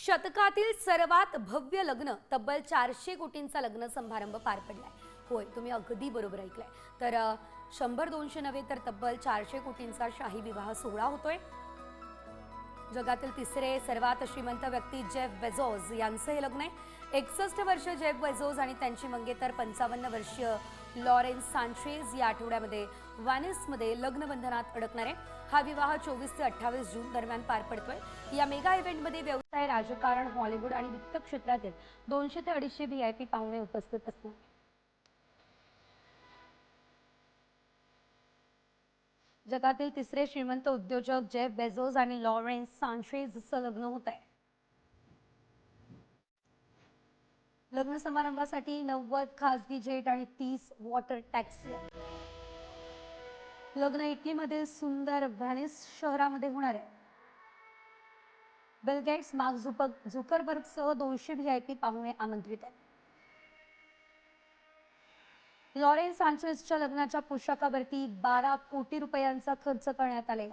शतकातील सर्वात भव्य लग्न तब्बल 400 कोटींचा लग्न समारंभ पार पडलाय. होय, तुम्ही अगदी बरोबर ऐकलंय. तर 100-200 नव्हे तर तब्बल 400 कोटींचा शाही विवाह सोहळा होतोय. जगातील तिसरे सर्वात श्रीमंत व्यक्ती जेफ बेझोस यांचं हे लग्न आहे. 61 वर्ष जेफ बेझोस आणि त्यांची मंगेतर 55 वर्षीय लॉरेन्स सँचेझ या आठवड्यामध्ये व्हेनिसमध्ये लग्नबंधनात अडकणार आहे. हा विवाह 24 ते 28 जून दरम्यान पार पडतोय. या मेगा इव्हेंटमध्ये व्यवसाय, राजकारण, हॉलिवूड आणि वित्त क्षेत्रातील 200 ते 250 व्हीआयपी पाहुणे उपस्थित असणार. जगातील तिसरे श्रीमंत उद्योजक जेफ बेझोस आणि लॉरेन्स सँचेझचं लग्न होत आहे. लग्न समारंभासाठी 90 खासगी जेट आणि 30 वॉटर टॅक्सी. लग्न इटलीमधील सुंदर व्हेनिस शहरामध्ये होणार आहे. बिल गेट्स, मार्क झुकरबर्गसह 200 व्हीआयपी पाहुणे आमंत्रित आहेत. लॉरेन्स सँचेझच्या लग्नाच्या पोशाखावरती 12 कोटी रुपयांचा खर्च करण्यात आले.